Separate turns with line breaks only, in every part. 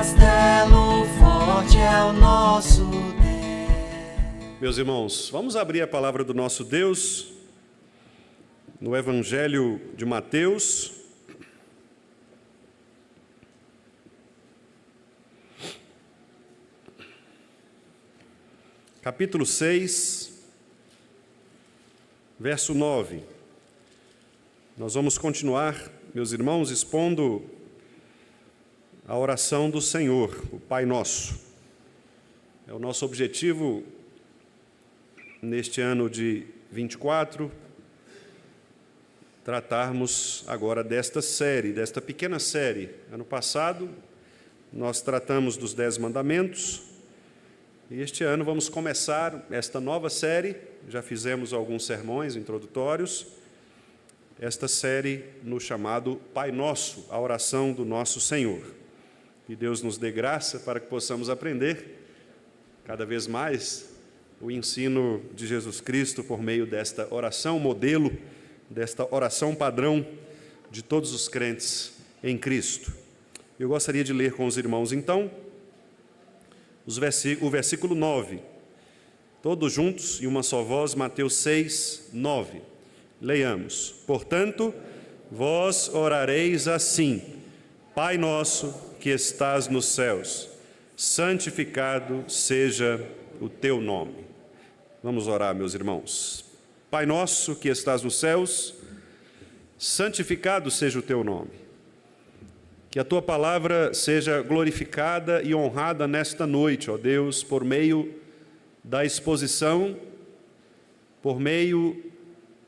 castelo forte é o nosso Deus.
Meus irmãos, vamos abrir a palavra do nosso Deus no Evangelho de Mateus, capítulo 6, verso 9. Nós vamos continuar, meus irmãos, expondo a oração do Senhor, o Pai Nosso. É o nosso objetivo neste ano de 24, tratarmos agora desta série, desta pequena série. Ano passado, nós tratamos dos 10 mandamentos, e este ano vamos começar esta nova série. Já fizemos alguns sermões introdutórios, esta série no chamado Pai Nosso, a oração do nosso Senhor. Que Deus nos dê graça para que possamos aprender cada vez mais o ensino de Jesus Cristo por meio desta oração modelo, desta oração padrão de todos os crentes em Cristo. Eu gostaria de ler com os irmãos, então, o versículo 9. Todos juntos, em uma só voz, Mateus 6, 9. Leiamos. Portanto, vós orareis assim: Pai nosso que estás nos céus, santificado seja o teu nome. Vamos orar, meus irmãos. Pai nosso que estás nos céus, santificado seja o teu nome. Que a tua palavra seja glorificada e honrada nesta noite, ó Deus, por meio da exposição, por meio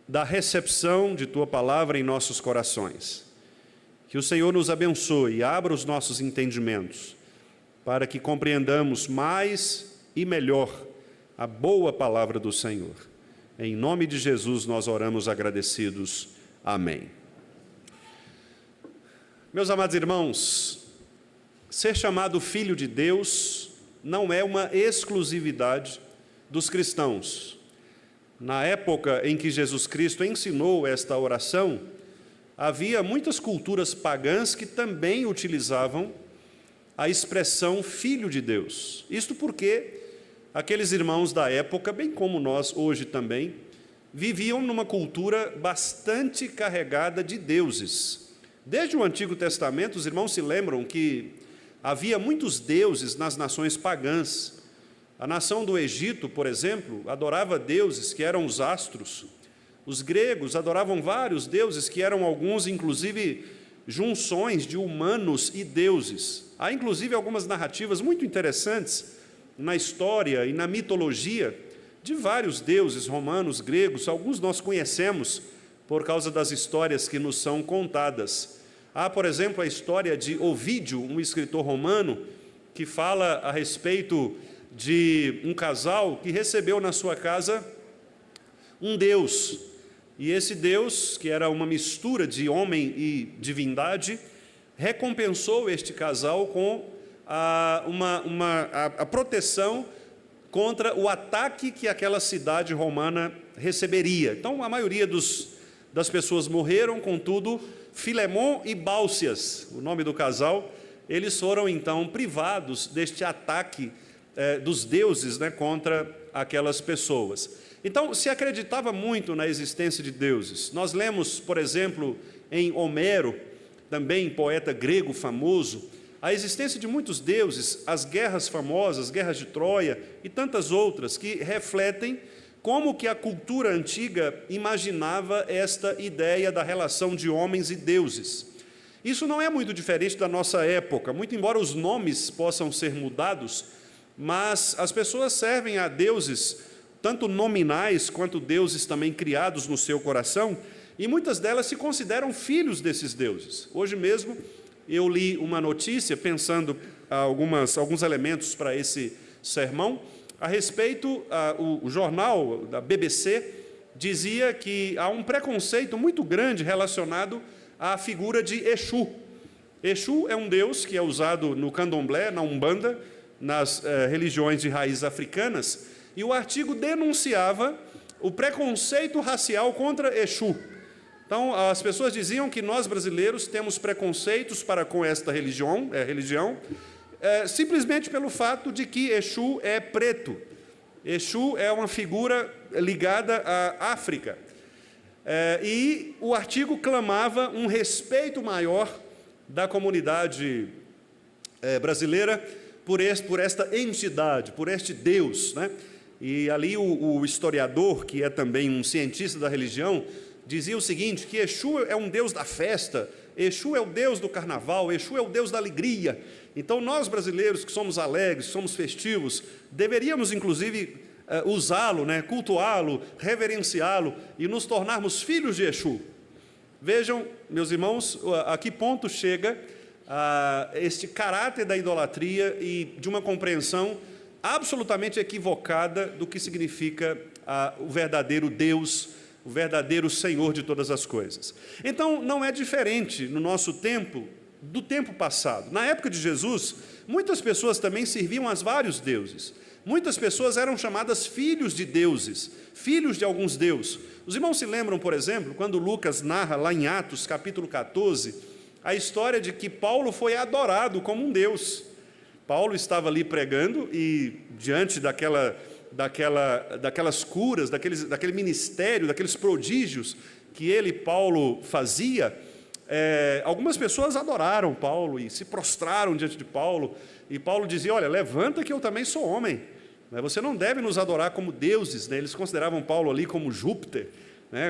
da recepção de tua palavra em nossos corações. Que o Senhor nos abençoe e abra os nossos entendimentos, para que compreendamos mais e melhor a boa palavra do Senhor. Em nome de Jesus nós oramos agradecidos. Amém. Meus amados irmãos, ser chamado filho de Deus não é uma exclusividade dos cristãos. Na época em que Jesus Cristo ensinou esta oração, havia muitas culturas pagãs que também utilizavam a expressão filho de Deus. Isto porque aqueles irmãos da época, bem como nós hoje também, viviam numa cultura bastante carregada de deuses. Desde o Antigo Testamento, os irmãos se lembram que havia muitos deuses nas nações pagãs. A nação do Egito, por exemplo, adorava deuses que eram os astros. Os gregos adoravam vários deuses que eram alguns, inclusive, junções de humanos e deuses. Há, inclusive, algumas narrativas muito interessantes na história e na mitologia de vários deuses romanos, gregos. Alguns nós conhecemos por causa das histórias que nos são contadas. Há, por exemplo, a história de Ovídio, um escritor romano, que fala a respeito de um casal que recebeu na sua casa um deus. E esse Deus, que era uma mistura de homem e divindade, recompensou este casal com a proteção contra o ataque que aquela cidade romana receberia. Então, a maioria das pessoas morreram, contudo, Filemon e Bálcias, o nome do casal, eles foram, então, privados deste ataque dos deuses, contra aquelas pessoas. Então, se acreditava muito na existência de deuses. Nós lemos, por exemplo, em Homero, também poeta grego famoso, a existência de muitos deuses, as guerras famosas, guerras de Troia e tantas outras, que refletem como que a cultura antiga imaginava esta ideia da relação de homens e deuses. Isso não é muito diferente da nossa época, muito embora os nomes possam ser mudados, mas as pessoas servem a deuses tanto nominais quanto deuses também criados no seu coração, e muitas delas se consideram filhos desses deuses. Hoje mesmo eu li uma notícia, pensando alguns elementos para esse sermão, a respeito, o jornal da BBC dizia que há um preconceito muito grande relacionado à figura de Exu. Exu é um deus que é usado no candomblé, na umbanda, nas religiões de raízes africanas, e o artigo denunciava o preconceito racial contra Exu. Então, as pessoas diziam que nós brasileiros temos preconceitos para com esta religião, simplesmente pelo fato de que Exu é preto. Exu é uma figura ligada à África. E o artigo clamava um respeito maior da comunidade brasileira por esta entidade, por este Deus, né? E ali o historiador, que é também um cientista da religião, dizia o seguinte, que Exu é um Deus da festa, Exu é o Deus do carnaval, Exu é o Deus da alegria. Então nós brasileiros que somos alegres, somos festivos, deveríamos inclusive usá-lo, né, cultuá-lo, reverenciá-lo e nos tornarmos filhos de Exu. Vejam, meus irmãos, a que ponto chega este caráter da idolatria e de uma compreensão absolutamente equivocada do que significa o verdadeiro Deus, o verdadeiro Senhor de todas as coisas. Então, não é diferente no nosso tempo do tempo passado. Na época de Jesus, muitas pessoas também serviam a vários deuses. Muitas pessoas eram chamadas filhos de deuses, filhos de alguns deuses. Os irmãos se lembram, por exemplo, quando Lucas narra lá em Atos, capítulo 14, a história de que Paulo foi adorado como um deus. Paulo estava ali pregando e, diante daquelas curas, daquele ministério, daqueles prodígios que Paulo fazia, algumas pessoas adoraram Paulo e se prostraram diante de Paulo. E Paulo dizia, olha, levanta que eu também sou homem. Você não deve nos adorar como deuses. Eles consideravam Paulo ali como Júpiter,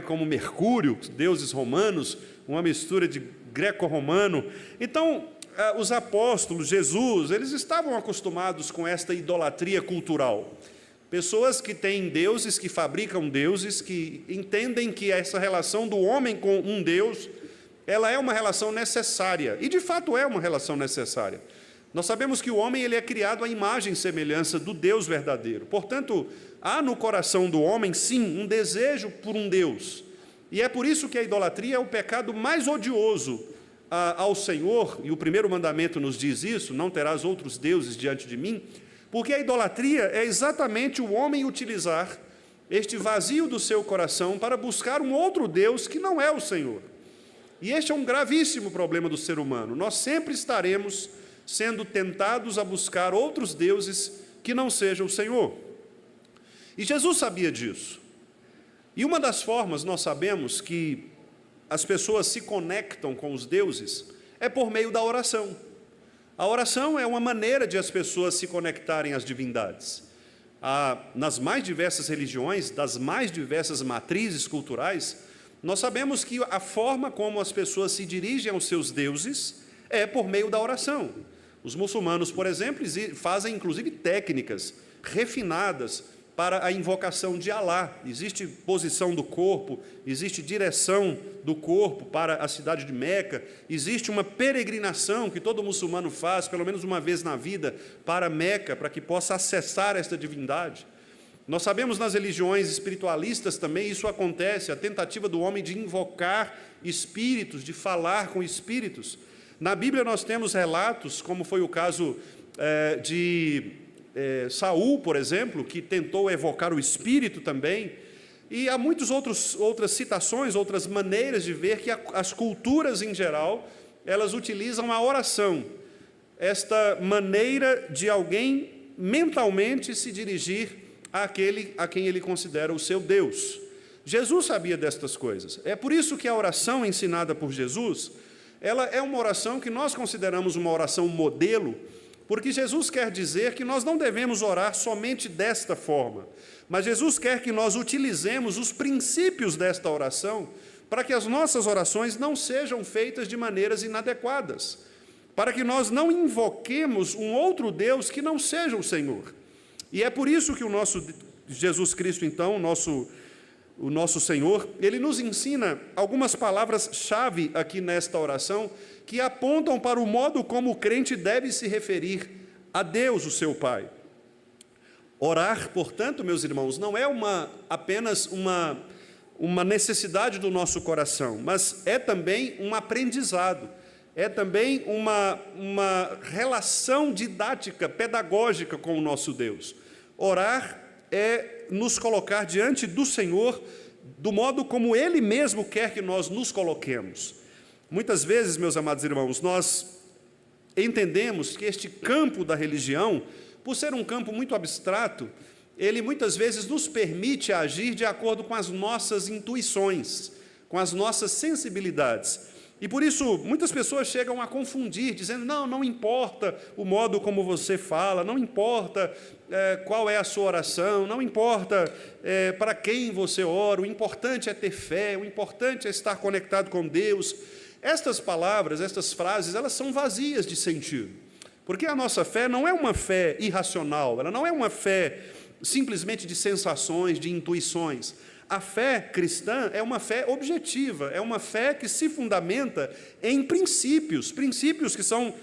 como Mercúrio, deuses romanos, uma mistura de greco-romano. Então, os apóstolos, Jesus, eles estavam acostumados com esta idolatria cultural. Pessoas que têm deuses, que fabricam deuses, que entendem que essa relação do homem com um Deus, ela é uma relação necessária. E, de fato, é uma relação necessária. Nós sabemos que o homem ele é criado à imagem e semelhança do Deus verdadeiro. Portanto, há no coração do homem, sim, um desejo por um Deus. E é por isso que a idolatria é o pecado mais odioso ao Senhor, e o primeiro mandamento nos diz isso, não terás outros deuses diante de mim, porque a idolatria é exatamente o homem utilizar este vazio do seu coração para buscar um outro Deus que não é o Senhor. E este é um gravíssimo problema do ser humano. Nós sempre estaremos sendo tentados a buscar outros deuses que não sejam o Senhor. E Jesus sabia disso. E uma das formas nós sabemos que as pessoas se conectam com os deuses é por meio da oração. A oração é uma maneira de as pessoas se conectarem às divindades. Nas mais diversas religiões, das mais diversas matrizes culturais, nós sabemos que a forma como as pessoas se dirigem aos seus deuses é por meio da oração. Os muçulmanos, por exemplo, fazem inclusive técnicas refinadas para a invocação de Alá. Existe posição do corpo, existe direção do corpo para a cidade de Meca, existe uma peregrinação que todo muçulmano faz, pelo menos uma vez na vida, para Meca, para que possa acessar esta divindade. Nós sabemos nas religiões espiritualistas também isso acontece, a tentativa do homem de invocar espíritos, de falar com espíritos. Na Bíblia nós temos relatos, como foi o caso de Saul, por exemplo, que tentou evocar o espírito também, e há muitas outras citações, outras maneiras de ver que as culturas em geral, elas utilizam a oração, esta maneira de alguém mentalmente se dirigir àquele a quem ele considera o seu Deus. Jesus sabia destas coisas. É por isso que a oração ensinada por Jesus, ela é uma oração que nós consideramos uma oração modelo, porque Jesus quer dizer que nós não devemos orar somente desta forma, mas Jesus quer que nós utilizemos os princípios desta oração para que as nossas orações não sejam feitas de maneiras inadequadas, para que nós não invoquemos um outro Deus que não seja o Senhor. E é por isso que o nosso Jesus Cristo, então, o nosso Senhor, ele nos ensina algumas palavras-chave aqui nesta oração que apontam para o modo como o crente deve se referir a Deus, o seu Pai. Orar, portanto, meus irmãos, não é apenas uma necessidade do nosso coração, mas é também um aprendizado, é também uma relação didática, pedagógica com o nosso Deus. Orar é nos colocar diante do Senhor do modo como Ele mesmo quer que nós nos coloquemos. Muitas vezes, meus amados irmãos, nós entendemos que este campo da religião, por ser um campo muito abstrato, ele muitas vezes nos permite agir de acordo com as nossas intuições, com as nossas sensibilidades. E por isso, muitas pessoas chegam a confundir, dizendo, não importa o modo como você fala, não importa qual é a sua oração, não importa para quem você ora, o importante é ter fé, o importante é estar conectado com Deus. Estas palavras, estas frases, elas são vazias de sentido, porque a nossa fé não é uma fé irracional, ela não é uma fé simplesmente de sensações, de intuições. A fé cristã é uma fé objetiva, é uma fé que se fundamenta em princípios que são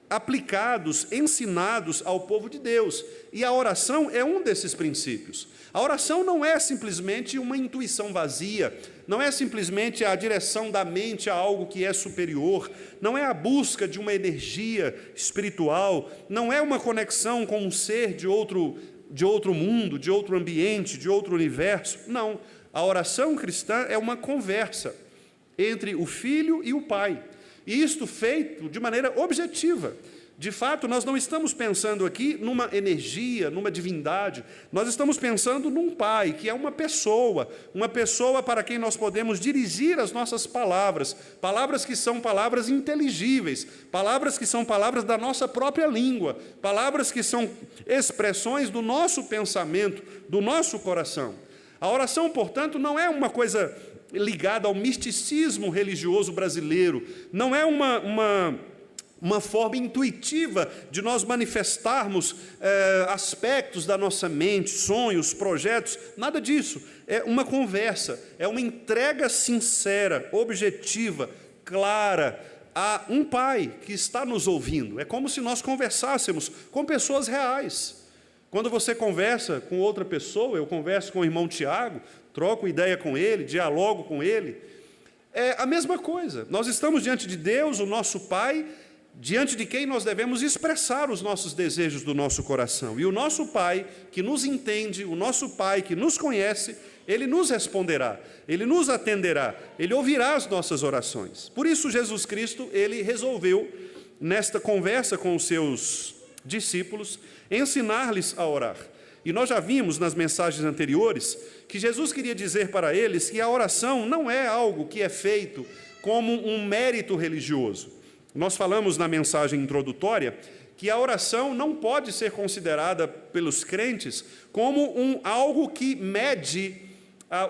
aplicados, ensinados ao povo de Deus. E a oração é um desses princípios. A oração não é simplesmente uma intuição vazia, não é simplesmente a direção da mente a algo que é superior, não é a busca de uma energia espiritual, não é uma conexão com um ser de outro mundo, de outro ambiente, de outro universo. Não, a oração cristã é uma conversa entre o Filho e o Pai, e isto feito de maneira objetiva. De fato, nós não estamos pensando aqui numa energia, numa divindade, nós estamos pensando num Pai, que é uma pessoa para quem nós podemos dirigir as nossas palavras, palavras que são palavras inteligíveis, palavras que são palavras da nossa própria língua, palavras que são expressões do nosso pensamento, do nosso coração. A oração, portanto, não é uma coisa ligada ao misticismo religioso brasileiro, não é uma forma intuitiva de nós manifestarmos aspectos da nossa mente, sonhos, projetos, nada disso. É uma conversa, é uma entrega sincera, objetiva, clara, a um Pai que está nos ouvindo. É como se nós conversássemos com pessoas reais. Quando você conversa com outra pessoa, eu converso com o irmão Tiago, troco ideia com ele, dialogo com ele, é a mesma coisa. Nós estamos diante de Deus, o nosso Pai, diante de quem nós devemos expressar os nossos desejos do nosso coração. E o nosso Pai, que nos entende, o nosso Pai, que nos conhece, Ele nos responderá, Ele nos atenderá, Ele ouvirá as nossas orações. Por isso, Jesus Cristo, Ele resolveu, nesta conversa com os seus discípulos, ensinar-lhes a orar. E nós já vimos nas mensagens anteriores que Jesus queria dizer para eles que a oração não é algo que é feito como um mérito religioso. Nós falamos na mensagem introdutória que a oração não pode ser considerada pelos crentes como algo que mede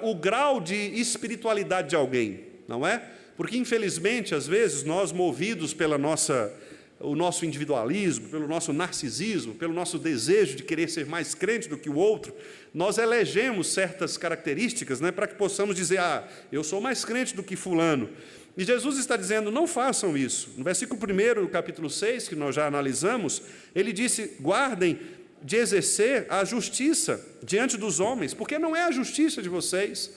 o grau de espiritualidade de alguém, não é? Porque, infelizmente, às vezes, nós, movidos pelo nosso individualismo, pelo nosso narcisismo, pelo nosso desejo de querer ser mais crente do que o outro, nós elegemos certas características, para que possamos dizer, eu sou mais crente do que fulano. E Jesus está dizendo, não façam isso. No versículo 1 do capítulo 6, que nós já analisamos, ele disse, guardem de exercer a justiça diante dos homens, porque não é a justiça de vocês,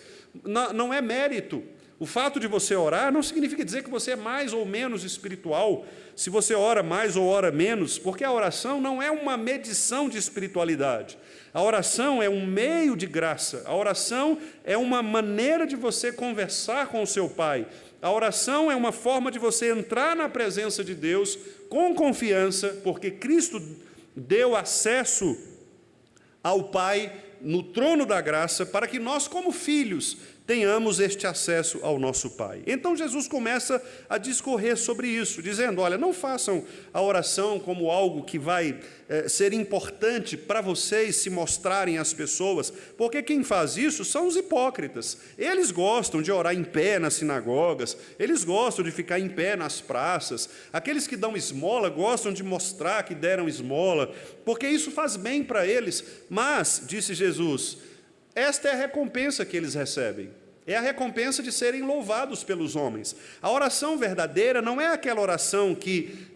não é mérito. O fato de você orar não significa dizer que você é mais ou menos espiritual, se você ora mais ou ora menos, porque a oração não é uma medição de espiritualidade. A oração é um meio de graça, a oração é uma maneira de você conversar com o seu Pai. A oração é uma forma de você entrar na presença de Deus com confiança, porque Cristo deu acesso ao Pai no trono da graça, para que nós, como filhos, tenhamos este acesso ao nosso Pai. Então Jesus começa a discorrer sobre isso, dizendo, olha, não façam a oração como algo que vai ser importante para vocês se mostrarem às pessoas, porque quem faz isso são os hipócritas. Eles gostam de orar em pé nas sinagogas, eles gostam de ficar em pé nas praças, aqueles que dão esmola gostam de mostrar que deram esmola, porque isso faz bem para eles, mas, disse Jesus, esta é a recompensa que eles recebem. É a recompensa de serem louvados pelos homens. A oração verdadeira não é aquela oração que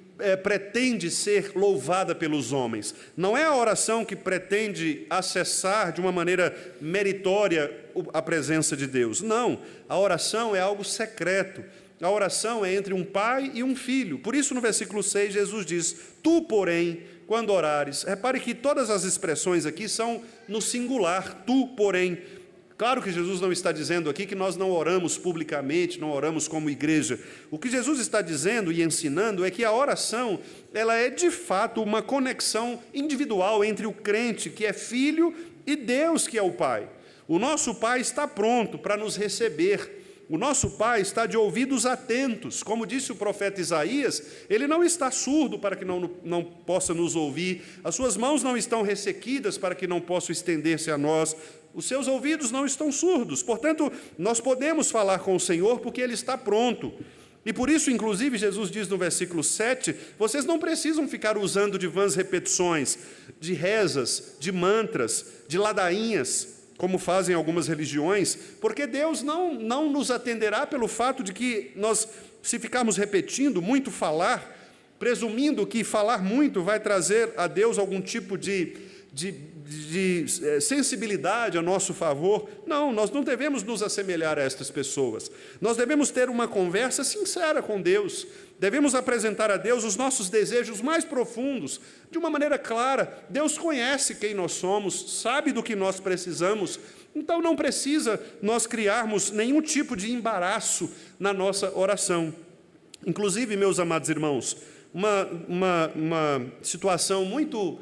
pretende ser louvada pelos homens. Não é a oração que pretende acessar de uma maneira meritória a presença de Deus. Não, a oração é algo secreto. A oração é entre um pai e um filho. Por isso, no versículo 6, Jesus diz, tu, porém, quando orares, repare que todas as expressões aqui são no singular, tu, porém. Claro que Jesus não está dizendo aqui que nós não oramos publicamente, não oramos como igreja. O que Jesus está dizendo e ensinando é que a oração, ela é de fato uma conexão individual entre o crente, que é filho, e Deus, que é o Pai. O nosso Pai está pronto para nos receber. O nosso Pai está de ouvidos atentos. Como disse o profeta Isaías, ele não está surdo para que não possa nos ouvir. As suas mãos não estão ressequidas para que não possa estender-se a nós. Os seus ouvidos não estão surdos. Portanto, nós podemos falar com o Senhor porque Ele está pronto. E por isso, inclusive, Jesus diz no versículo 7, vocês não precisam ficar usando de vãs repetições, de rezas, de mantras, de ladainhas, como fazem algumas religiões, porque Deus não nos atenderá pelo fato de que nós, se ficarmos repetindo, muito falar, presumindo que falar muito vai trazer a Deus algum tipo de sensibilidade a nosso favor. Não, nós não devemos nos assemelhar a estas pessoas. Nós devemos ter uma conversa sincera com Deus. Devemos apresentar a Deus os nossos desejos mais profundos, de uma maneira clara. Deus conhece quem nós somos, sabe do que nós precisamos, então não precisa nós criarmos nenhum tipo de embaraço na nossa oração. Inclusive, meus amados irmãos, uma situação muito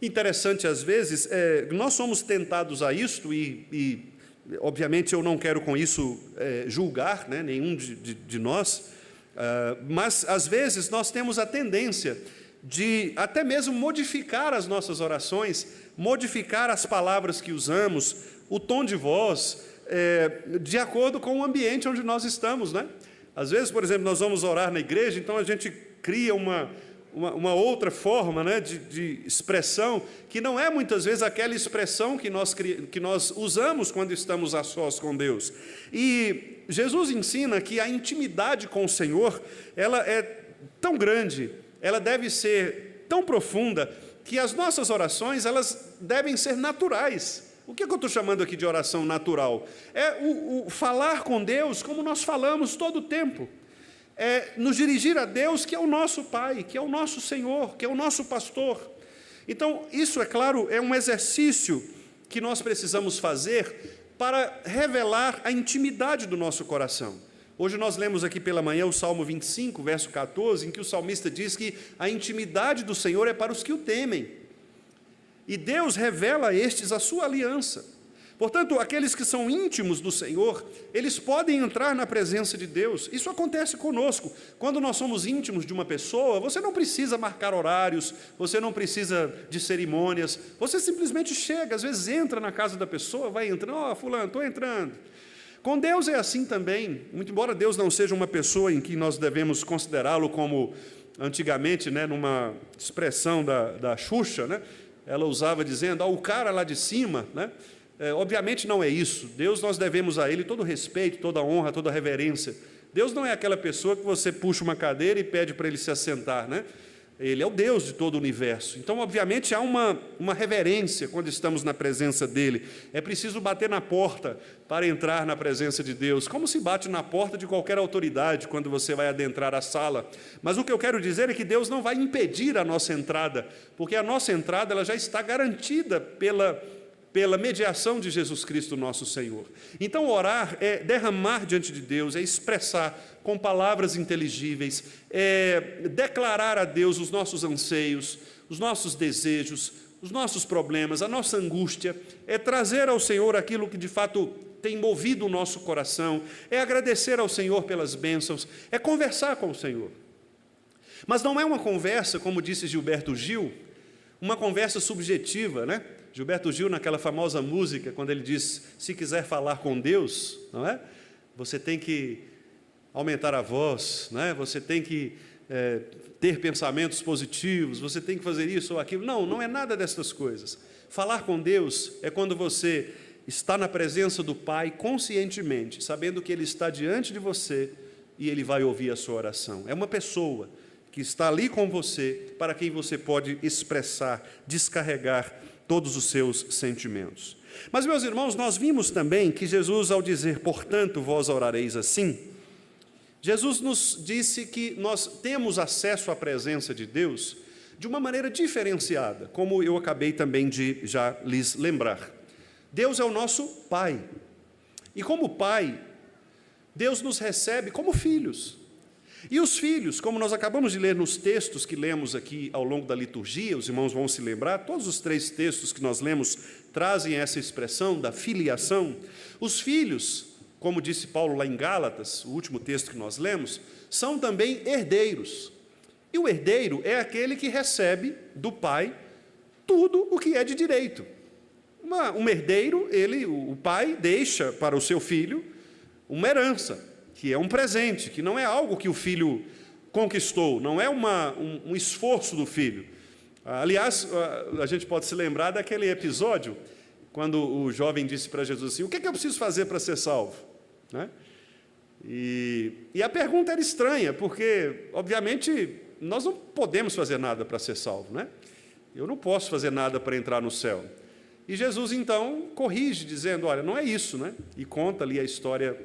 interessante às vezes, nós somos tentados a isto e obviamente eu não quero com isso julgar, né, nenhum de nós, mas às vezes nós temos a tendência de até mesmo modificar as nossas orações, modificar as palavras que usamos, o tom de voz, de acordo com o ambiente onde nós estamos, né? Às vezes, por exemplo, nós vamos orar na igreja, então a gente cria uma outra forma, né, de expressão, que não é muitas vezes aquela expressão que nós usamos quando estamos a sós com Deus. E Jesus ensina que a intimidade com o Senhor, ela é tão grande, ela deve ser tão profunda, que as nossas orações, elas devem ser naturais. O que eu estou chamando aqui de oração natural? É o falar com Deus como nós falamos todo o tempo. Nos dirigir a Deus, que é o nosso Pai, que é o nosso Senhor, que é o nosso pastor. Então, isso, é claro, é um exercício que nós precisamos fazer para revelar a intimidade do nosso coração. Hoje nós lemos aqui pela manhã o Salmo 25, verso 14, em que o salmista diz que a intimidade do Senhor é para os que o temem. E Deus revela a estes a sua aliança. Portanto, aqueles que são íntimos do Senhor, eles podem entrar na presença de Deus. Isso acontece conosco. Quando nós somos íntimos de uma pessoa, você não precisa marcar horários, você não precisa de cerimônias, você simplesmente chega, às vezes entra na casa da pessoa, vai entrando, fulano, estou entrando. Com Deus é assim também, muito embora Deus não seja uma pessoa em que nós devemos considerá-lo como, antigamente, né, numa expressão da Xuxa, né, ela usava dizendo, o cara lá de cima, né? Obviamente não é isso. Deus, nós devemos a Ele todo o respeito, toda a honra, toda a reverência. Deus não é aquela pessoa que você puxa uma cadeira e pede para Ele se assentar, né? Ele é o Deus de todo o universo. Então, obviamente, há uma reverência quando estamos na presença dEle. É preciso bater na porta para entrar na presença de Deus, como se bate na porta de qualquer autoridade quando você vai adentrar a sala. Mas o que eu quero dizer é que Deus não vai impedir a nossa entrada, porque a nossa entrada ela já está garantida pela mediação de Jesus Cristo, nosso Senhor. Então, orar é derramar diante de Deus, é expressar com palavras inteligíveis, é declarar a Deus os nossos anseios, os nossos desejos, os nossos problemas, a nossa angústia, é trazer ao Senhor aquilo que de fato tem movido o nosso coração, é agradecer ao Senhor pelas bênçãos, é conversar com o Senhor. Mas não é uma conversa, como disse Gilberto Gil, uma conversa subjetiva, né? Gilberto Gil, naquela famosa música, quando ele diz, se quiser falar com Deus, não é? Você tem que aumentar a voz, não é? Você tem que ter pensamentos positivos, você tem que fazer isso ou aquilo. Não, não é nada dessas coisas. Falar com Deus é quando você está na presença do Pai conscientemente, sabendo que Ele está diante de você e Ele vai ouvir a sua oração. É uma pessoa que está ali com você, para quem você pode expressar, descarregar todos os seus sentimentos. Mas, meus irmãos, nós vimos também que Jesus, ao dizer, portanto, vós orareis assim, Jesus nos disse que nós temos acesso à presença de Deus de uma maneira diferenciada, como eu acabei também de já lhes lembrar. Deus é o nosso Pai, E como pai, Deus nos recebe como filhos. E os filhos, como nós acabamos de ler nos textos que lemos aqui ao longo da liturgia, os irmãos vão se lembrar, todos os 3 textos que nós lemos trazem essa expressão da filiação. Os filhos, como disse Paulo lá em Gálatas, o último texto que nós lemos, são também herdeiros. E o herdeiro é aquele que recebe do pai tudo o que é de direito. Um herdeiro, o pai deixa para o seu filho uma herança, que é um presente, que não é algo que o filho conquistou, não é um esforço do filho. Aliás, a gente pode se lembrar daquele episódio, quando o jovem disse para Jesus assim, o que é que eu preciso fazer para ser salvo? Né? E a pergunta era estranha, porque, obviamente, nós não podemos fazer nada para ser salvo, né? Eu não posso fazer nada para entrar no céu. E Jesus, então, corrige, dizendo, olha, não é isso, né? E conta ali a história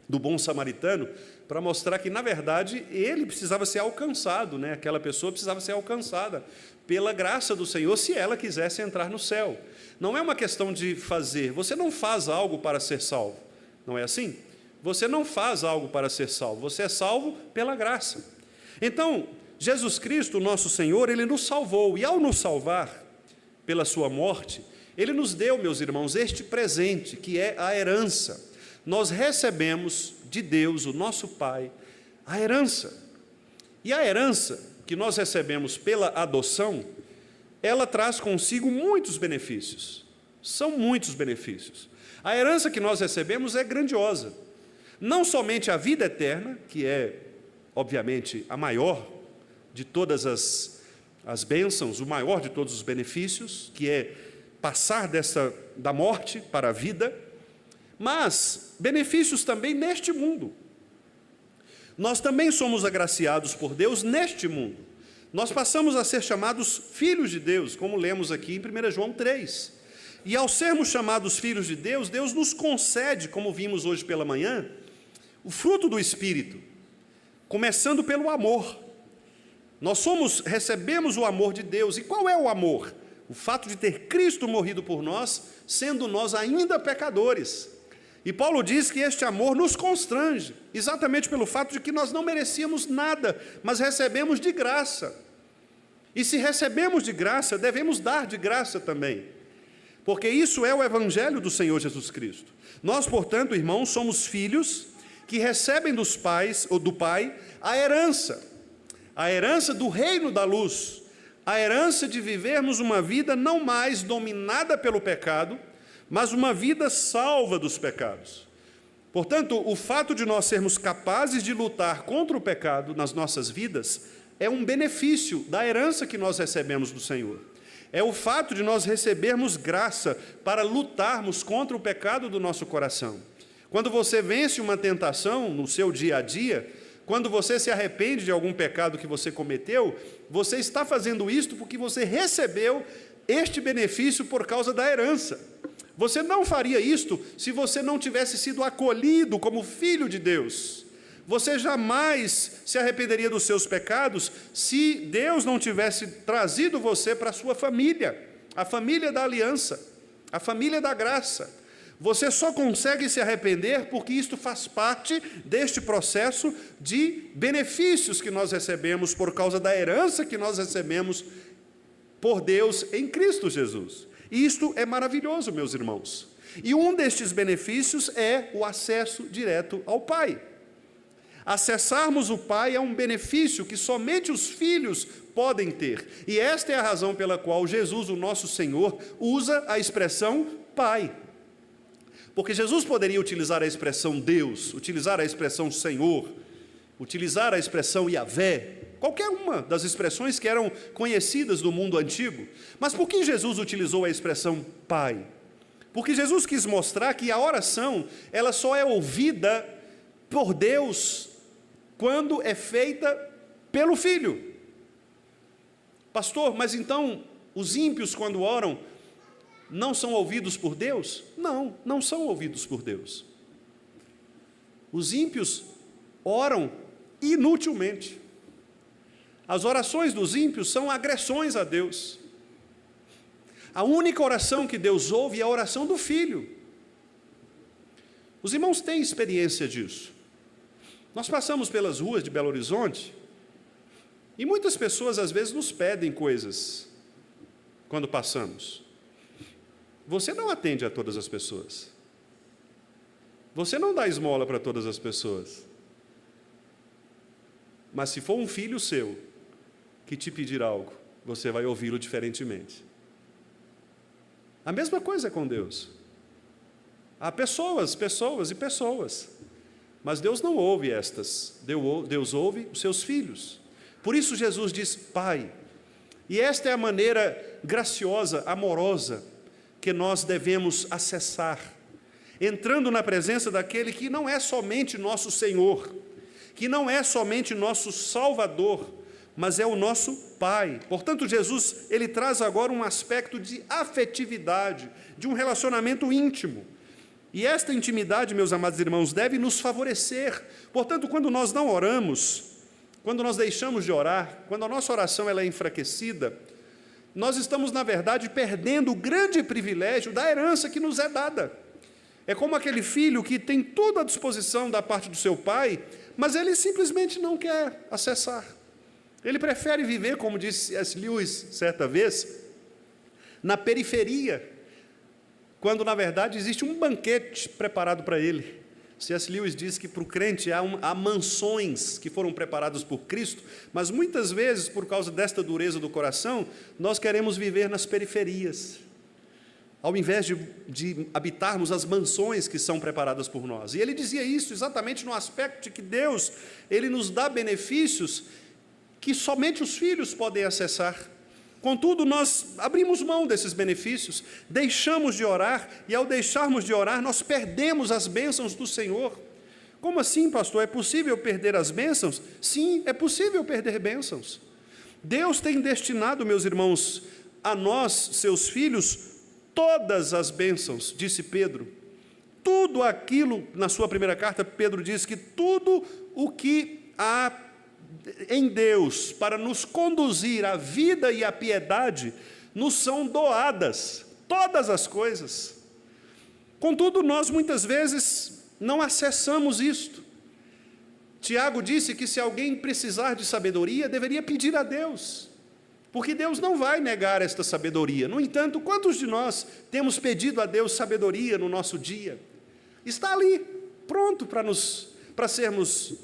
do bom samaritano, para mostrar que, na verdade, ele precisava ser alcançado, né? Aquela pessoa precisava ser alcançada pela graça do Senhor, se ela quisesse entrar no céu. Não é uma questão de fazer, você não faz algo para ser salvo, não é assim? Você não faz algo para ser salvo, você é salvo pela graça. Então, Jesus Cristo, nosso Senhor, Ele nos salvou, e ao nos salvar, pela sua morte, Ele nos deu, meus irmãos, este presente, que é a herança. Nós recebemos de Deus, o nosso Pai, a herança. E a herança que nós recebemos pela adoção, ela traz consigo muitos benefícios. São muitos benefícios. A herança que nós recebemos é grandiosa. Não somente a vida eterna, que é, obviamente, a maior de todas as bênçãos, o maior de todos os benefícios, que é passar da morte para a vida, mas benefícios também neste mundo. Nós também somos agraciados por Deus neste mundo. Nós passamos a ser chamados filhos de Deus, como lemos aqui em 1 João 3. E ao sermos chamados filhos de Deus, Deus nos concede, como vimos hoje pela manhã, o fruto do Espírito, começando pelo amor. Nós recebemos o amor de Deus. E qual é o amor? O fato de ter Cristo morrido por nós, sendo nós ainda pecadores. E Paulo diz que este amor nos constrange, exatamente pelo fato de que nós não merecíamos nada, mas recebemos de graça. E se recebemos de graça, devemos dar de graça também, porque isso é o evangelho do Senhor Jesus Cristo. Nós, portanto, irmãos, somos filhos que recebem dos pais, ou do Pai, a herança do reino da luz, a herança de vivermos uma vida não mais dominada pelo pecado, mas uma vida salva dos pecados. Portanto, o fato de nós sermos capazes de lutar contra o pecado nas nossas vidas é um benefício da herança que nós recebemos do Senhor. É o fato de nós recebermos graça para lutarmos contra o pecado do nosso coração. Quando você vence uma tentação no seu dia a dia, quando você se arrepende de algum pecado que você cometeu, você está fazendo isto porque você recebeu este benefício por causa da herança. Você não faria isto se você não tivesse sido acolhido como filho de Deus. Você jamais se arrependeria dos seus pecados se Deus não tivesse trazido você para a sua família, a família da aliança, a família da graça. Você só consegue se arrepender porque isto faz parte deste processo de benefícios que nós recebemos por causa da herança que nós recebemos por Deus em Cristo Jesus. E isto é maravilhoso, meus irmãos. E um destes benefícios é o acesso direto ao Pai. Acessarmos o Pai é um benefício que somente os filhos podem ter. E esta é a razão pela qual Jesus, o nosso Senhor, usa a expressão Pai. Porque Jesus poderia utilizar a expressão Deus, utilizar a expressão Senhor, utilizar a expressão Yahvé, qualquer uma das expressões que eram conhecidas do mundo antigo. Mas por que Jesus utilizou a expressão Pai? Porque Jesus quis mostrar que a oração, ela só é ouvida por Deus quando é feita pelo Filho. Pastor, mas então os ímpios quando oram não são ouvidos por Deus? Não, não são ouvidos por Deus. Os ímpios oram inutilmente. As orações dos ímpios são agressões a Deus. A única oração que Deus ouve é a oração do Filho. Os irmãos têm experiência disso. Nós passamos pelas ruas de Belo Horizonte e muitas pessoas às vezes nos pedem coisas quando passamos. Você não atende a todas as pessoas. Você não dá esmola para todas as pessoas. Mas se for um filho seu que te pedir algo, você vai ouvi-lo diferentemente. A mesma coisa é com Deus. Há pessoas e pessoas. Mas Deus não ouve estas. Deus ouve os seus filhos. Por isso Jesus diz, Pai. E esta é a maneira graciosa, amorosa, que nós devemos acessar, entrando na presença daquele que não é somente nosso Senhor, que não é somente nosso Salvador, mas é o nosso Pai. Portanto, Jesus, ele traz agora um aspecto de afetividade, de um relacionamento íntimo. E esta intimidade, meus amados irmãos, deve nos favorecer. Portanto, quando nós não oramos, quando nós deixamos de orar, quando a nossa oração ela é enfraquecida, nós estamos, na verdade, perdendo o grande privilégio da herança que nos é dada. É como aquele filho que tem tudo à disposição da parte do seu pai, mas ele simplesmente não quer acessar. Ele prefere viver, como disse C.S. Lewis certa vez, na periferia, quando, na verdade, existe um banquete preparado para ele. C.S. Lewis diz que para o crente há mansões que foram preparadas por Cristo, mas muitas vezes, por causa desta dureza do coração, nós queremos viver nas periferias, ao invés de habitarmos as mansões que são preparadas por nós. E ele dizia isso exatamente no aspecto de que Deus, ele nos dá benefícios que somente os filhos podem acessar. Contudo, nós abrimos mão desses benefícios, deixamos de orar, e ao deixarmos de orar, nós perdemos as bênçãos do Senhor. Como assim, pastor? É possível perder as bênçãos? Sim, é possível perder bênçãos. Deus tem destinado, meus irmãos, a nós, seus filhos, todas as bênçãos, disse Pedro. Tudo aquilo, na sua primeira carta, Pedro diz que tudo o que há em Deus para nos conduzir à vida e à piedade, nos são doadas, todas as coisas. Contudo, nós muitas vezes não acessamos isto. Tiago disse que se alguém precisar de sabedoria, deveria pedir a Deus, porque Deus não vai negar esta sabedoria. No entanto, quantos de nós temos pedido a Deus sabedoria no nosso dia? Está ali, pronto para sermos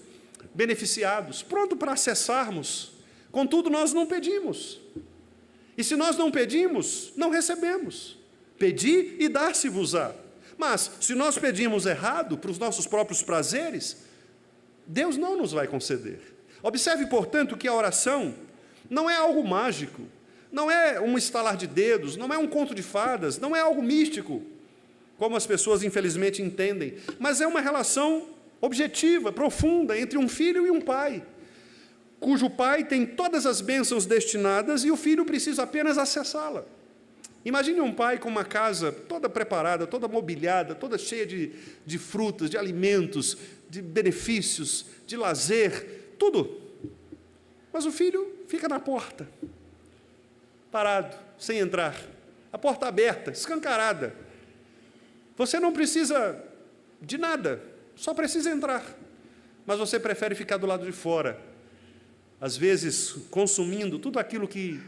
beneficiados, pronto para acessarmos. Contudo, nós não pedimos. E se nós não pedimos, não recebemos. Pedi e dar-se-vos-á. Mas, se nós pedimos errado, para os nossos próprios prazeres, Deus não nos vai conceder. Observe, portanto, que a oração não é algo mágico, não é um estalar de dedos, não é um conto de fadas, não é algo místico, como as pessoas infelizmente entendem, mas é uma relação objetiva, profunda, entre um filho e um pai, cujo pai tem todas as bênçãos destinadas e o filho precisa apenas acessá-la. Imagine um pai com uma casa toda preparada, toda mobiliada, toda cheia de frutas, de alimentos, de benefícios, de lazer, tudo. Mas o filho fica na porta, parado, sem entrar, a porta aberta, escancarada. Você não precisa de nada, só precisa entrar, mas você prefere ficar do lado de fora, às vezes consumindo tudo aquilo que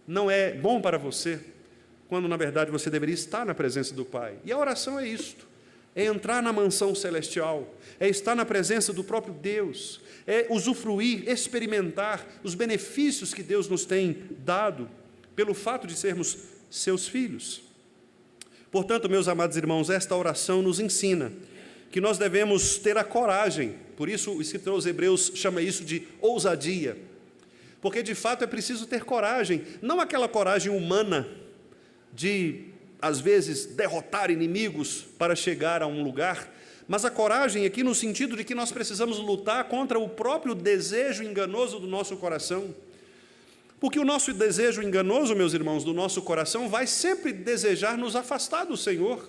não é bom para você, quando na verdade você deveria estar na presença do Pai. E a oração é isto, é entrar na mansão celestial, é estar na presença do próprio Deus, é usufruir, experimentar os benefícios que Deus nos tem dado, pelo fato de sermos seus filhos. Portanto, meus amados irmãos, esta oração nos ensina que nós devemos ter a coragem, por isso o escritor aos Hebreus chama isso de ousadia, porque de fato é preciso ter coragem, não aquela coragem humana de, às vezes, derrotar inimigos para chegar a um lugar, mas a coragem aqui no sentido de que nós precisamos lutar contra o próprio desejo enganoso do nosso coração, porque o nosso desejo enganoso, meus irmãos, do nosso coração, vai sempre desejar nos afastar do Senhor.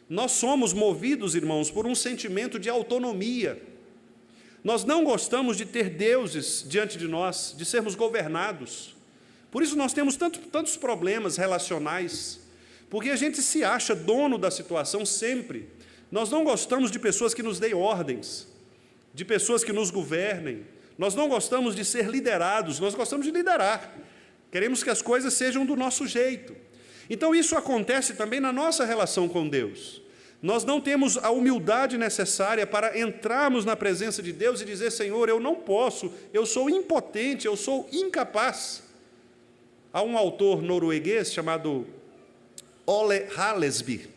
Nós somos movidos, irmãos, por um sentimento de autonomia. Nós não gostamos de ter deuses diante de nós, de sermos governados. Por isso nós temos tantos problemas relacionais, porque a gente se acha dono da situação sempre. Nós não gostamos de pessoas que nos deem ordens, de pessoas que nos governem. Nós não gostamos de ser liderados, nós gostamos de liderar. Queremos que as coisas sejam do nosso jeito. Então isso acontece também na nossa relação com Deus. Nós não temos a humildade necessária para entrarmos na presença de Deus e dizer: Senhor, eu não posso, eu sou impotente, eu sou incapaz. Há um autor norueguês chamado Ole Hallesby,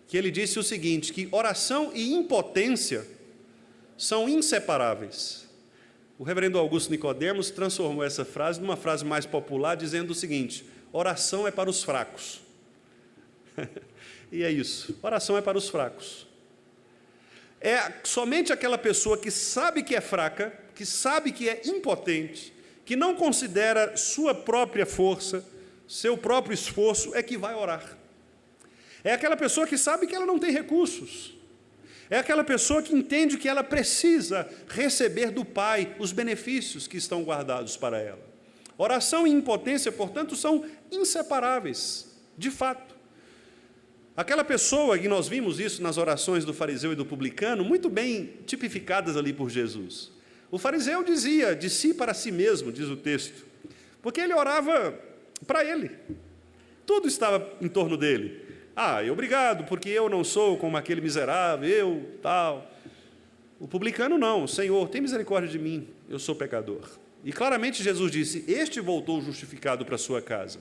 que ele disse o seguinte, que oração e impotência são inseparáveis. O reverendo Augusto Nicodemos transformou essa frase numa frase mais popular, dizendo o seguinte: oração é para os fracos. E é isso, oração é para os fracos. É somente aquela pessoa que sabe que é fraca, que sabe que é impotente, que não considera sua própria força, seu próprio esforço, é que vai orar. É aquela pessoa que sabe que ela não tem recursos. É aquela pessoa que entende que ela precisa receber do Pai os benefícios que estão guardados para ela. Oração e impotência, portanto, são inseparáveis, de fato. Aquela pessoa, e nós vimos isso nas orações do fariseu e do publicano, muito bem tipificadas ali por Jesus. O fariseu dizia de si para si mesmo, diz o texto, porque ele orava para ele. Tudo estava em torno dele. Obrigado, porque eu não sou como aquele miserável, eu, tal. O publicano não: Senhor, tem misericórdia de mim, eu sou pecador. E claramente Jesus disse: este voltou justificado para a sua casa,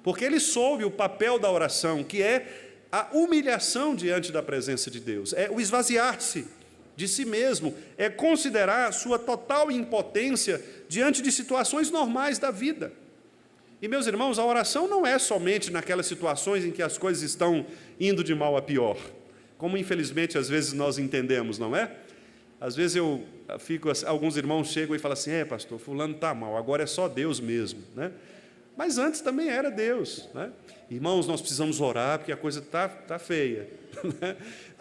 porque ele soube o papel da oração, que é a humilhação diante da presença de Deus, é o esvaziar-se de si mesmo, é considerar sua total impotência diante de situações normais da vida. E, meus irmãos, a oração não é somente naquelas situações em que as coisas estão indo de mal a pior, como infelizmente às vezes nós entendemos, não é? Às vezes alguns irmãos chegam e falam assim: pastor, fulano está mal, agora é só Deus mesmo, né? Mas antes também era Deus, né? Irmãos, nós precisamos orar porque a coisa está feia, né?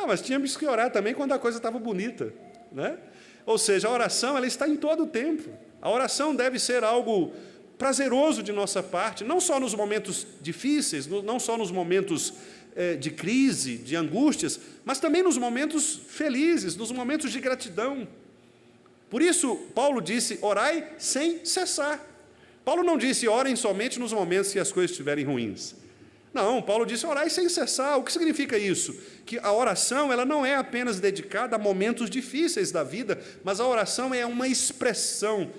Mas tínhamos que orar também quando a coisa estava bonita, né? Ou seja, a oração ela está em todo o tempo. A oração deve ser algo prazeroso de nossa parte, não só nos momentos difíceis, não só nos momentos de crise, de angústias, mas também nos momentos felizes, nos momentos de gratidão. Por isso, Paulo disse: orai sem cessar. Paulo não disse: orem somente nos momentos que as coisas estiverem ruins. Não, Paulo disse: orai sem cessar. O que significa isso? Que a oração ela não é apenas dedicada a momentos difíceis da vida, mas a oração é uma expressão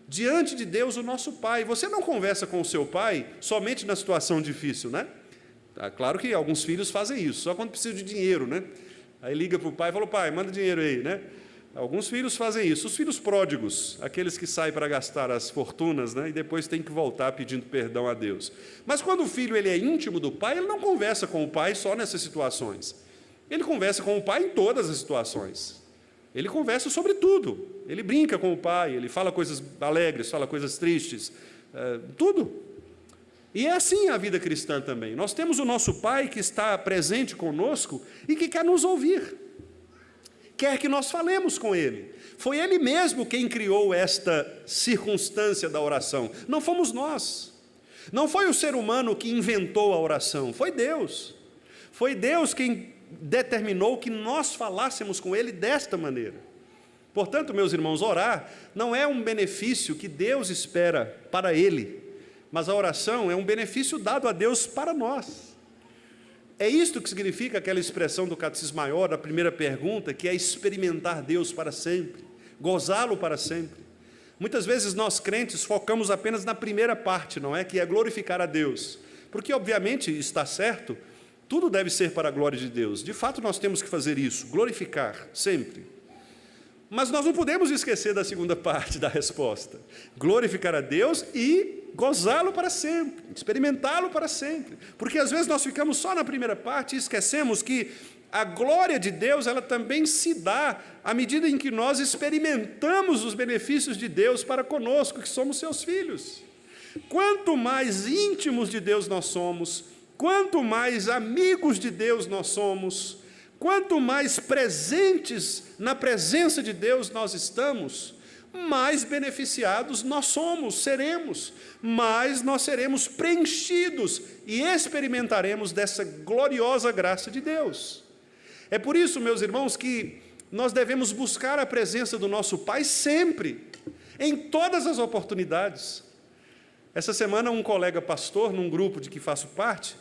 diante de Deus, o nosso Pai. Você não conversa com o seu pai somente na situação difícil, né? Claro que alguns filhos fazem isso, só quando precisam de dinheiro, né? Aí liga para o pai e fala: pai, manda dinheiro aí, né? Alguns filhos fazem isso. Os filhos pródigos, aqueles que saem para gastar as fortunas, né, e depois tem que voltar pedindo perdão a Deus. Mas quando o filho ele é íntimo do pai, ele não conversa com o pai só nessas situações. Ele conversa com o pai em todas as situações. Ele conversa sobre tudo. Ele brinca com o pai, ele fala coisas alegres, fala coisas tristes, tudo. E é assim a vida cristã também. Nós temos o nosso Pai que está presente conosco e que quer nos ouvir. Quer que nós falemos com Ele. Foi Ele mesmo quem criou esta circunstância da oração. Não fomos nós. Não foi o ser humano que inventou a oração. Foi Deus. Foi Deus quem determinou que nós falássemos com Ele desta maneira. Portanto, meus irmãos, orar não é um benefício que Deus espera para Ele, mas a oração é um benefício dado a Deus para nós. É isto que significa aquela expressão do Catecismo Maior, da primeira pergunta, que é experimentar Deus para sempre, gozá-lo para sempre. Muitas vezes nós crentes focamos apenas na primeira parte, não é? Que é glorificar a Deus. Porque, obviamente, está certo, tudo deve ser para a glória de Deus. De fato, nós temos que fazer isso, glorificar, sempre. Mas nós não podemos esquecer da segunda parte da resposta. Glorificar a Deus e gozá-lo para sempre, experimentá-lo para sempre. Porque às vezes nós ficamos só na primeira parte e esquecemos que a glória de Deus, ela também se dá à medida em que nós experimentamos os benefícios de Deus para conosco, que somos seus filhos. Quanto mais íntimos de Deus nós somos, quanto mais amigos de Deus nós somos, quanto mais presentes na presença de Deus nós estamos, mais beneficiados nós seremos, mais nós seremos preenchidos e experimentaremos dessa gloriosa graça de Deus. É por isso, meus irmãos, que nós devemos buscar a presença do nosso Pai sempre, em todas as oportunidades. Essa semana, um colega pastor, num grupo de que faço parte,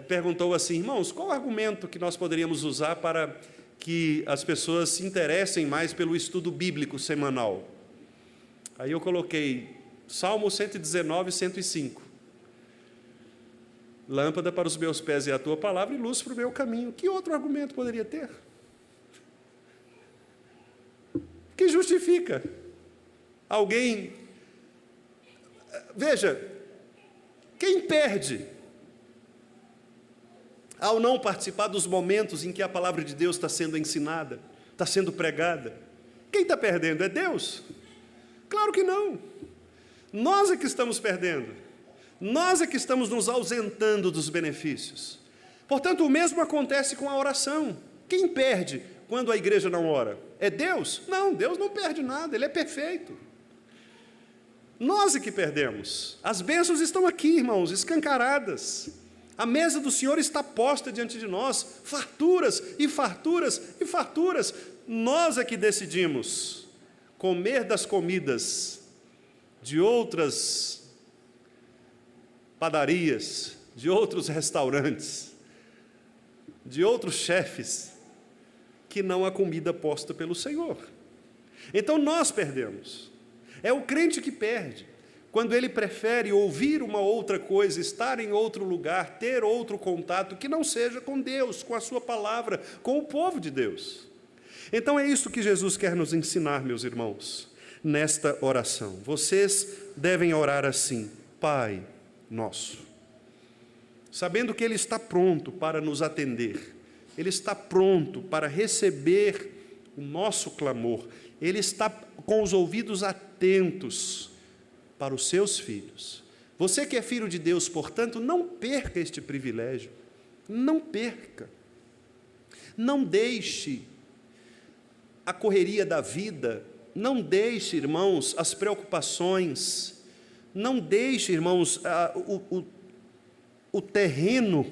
perguntou assim: irmãos, qual o argumento que nós poderíamos usar para que as pessoas se interessem mais pelo estudo bíblico semanal? Aí eu coloquei Salmo 119, 105. Lâmpada para os meus pés é a tua palavra e luz para o meu caminho. Que outro argumento poderia ter? Que justifica alguém... Veja, quem perde ao não participar dos momentos em que a palavra de Deus está sendo ensinada, está sendo pregada? Quem está perdendo? É Deus? Claro que não. Nós é que estamos perdendo. Nós é que estamos nos ausentando dos benefícios. Portanto, o mesmo acontece com a oração. Quem perde quando a igreja não ora? É Deus? Não, Deus não perde nada, Ele é perfeito. Nós é que perdemos. As bênçãos estão aqui, irmãos, escancaradas. A mesa do Senhor está posta diante de nós, farturas e farturas e farturas. Nós é que decidimos comer das comidas de outras padarias, de outros restaurantes, de outros chefes, que não a comida posta pelo Senhor. Então nós perdemos. É o crente que perde, quando ele prefere ouvir uma outra coisa, estar em outro lugar, ter outro contato, que não seja com Deus, com a sua palavra, com o povo de Deus. Então é isso que Jesus quer nos ensinar, meus irmãos, nesta oração. Vocês devem orar assim: Pai nosso, sabendo que Ele está pronto para nos atender, Ele está pronto para receber o nosso clamor, Ele está com os ouvidos atentos para os seus filhos. Você que é filho de Deus, portanto, não perca este privilégio, não perca, não deixe a correria da vida, não deixe, irmãos, as preocupações, não deixe, irmãos, o terreno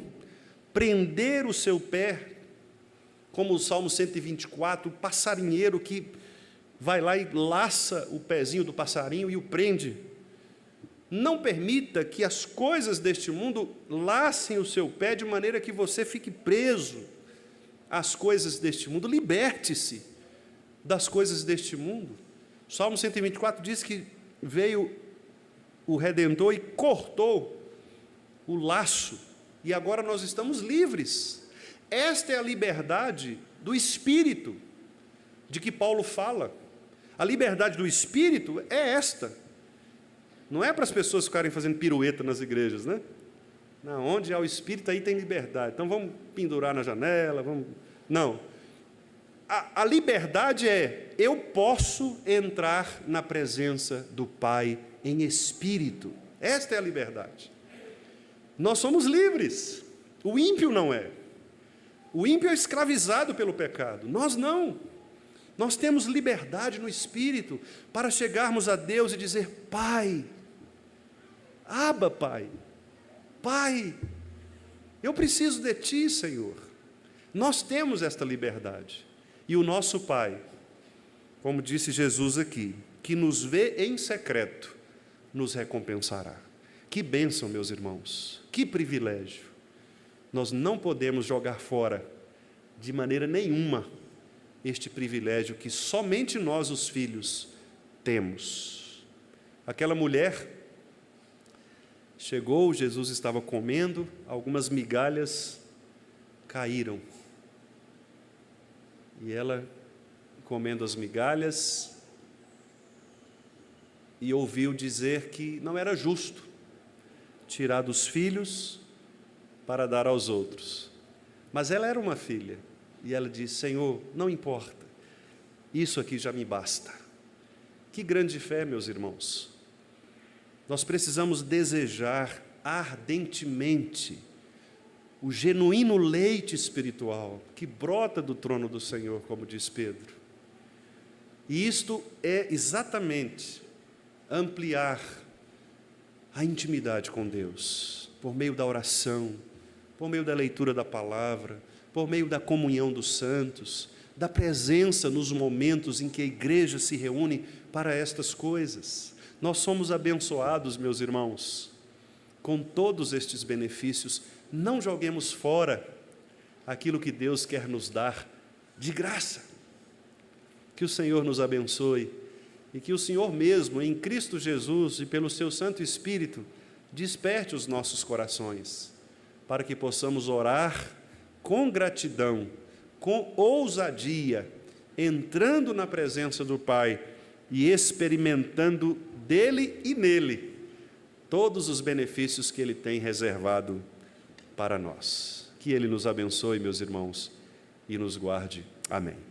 prender o seu pé, como o Salmo 124, o passarinheiro que vai lá e laça o pezinho do passarinho e o prende. Não permita que as coisas deste mundo lacem o seu pé de maneira que você fique preso às coisas deste mundo. Liberte-se das coisas deste mundo. O Salmo 124 diz que veio o Redentor e cortou o laço, e agora nós estamos livres. Esta é a liberdade do Espírito, de que Paulo fala. A liberdade do Espírito é esta. Não é para as pessoas ficarem fazendo pirueta nas igrejas, né? Não, onde há o Espírito, aí tem liberdade. Então vamos pendurar na janela, vamos... Não. A liberdade é: eu posso entrar na presença do Pai em espírito. Esta é a liberdade. Nós somos livres. O ímpio não é. O ímpio é escravizado pelo pecado. Nós não. Nós temos liberdade no espírito para chegarmos a Deus e dizer: Pai, Abba, Pai, Pai, eu preciso de Ti, Senhor. Nós temos esta liberdade. E o nosso Pai, como disse Jesus aqui, que nos vê em secreto, nos recompensará. Que bênção, meus irmãos, que privilégio. Nós não podemos jogar fora, de maneira nenhuma, este privilégio que somente nós, os filhos, temos. Aquela mulher chegou, Jesus estava comendo, algumas migalhas caíram. E ela, comendo as migalhas, e ouviu dizer que não era justo tirar dos filhos para dar aos outros. Mas ela era uma filha, e ela disse: Senhor, não importa, isso aqui já me basta. Que grande fé, meus irmãos. Nós precisamos desejar ardentemente o genuíno leite espiritual que brota do trono do Senhor, como diz Pedro. E isto é exatamente ampliar a intimidade com Deus, por meio da oração, por meio da leitura da palavra, por meio da comunhão dos santos, da presença nos momentos em que a igreja se reúne para estas coisas. Nós somos abençoados, meus irmãos, com todos estes benefícios. Não joguemos fora aquilo que Deus quer nos dar de graça. Que o Senhor nos abençoe e que o Senhor mesmo, em Cristo Jesus e pelo seu Santo Espírito, desperte os nossos corações, para que possamos orar com gratidão, com ousadia, entrando na presença do Pai e experimentando dele e nele todos os benefícios que Ele tem reservado para nós. Que Ele nos abençoe, meus irmãos, e nos guarde. Amém.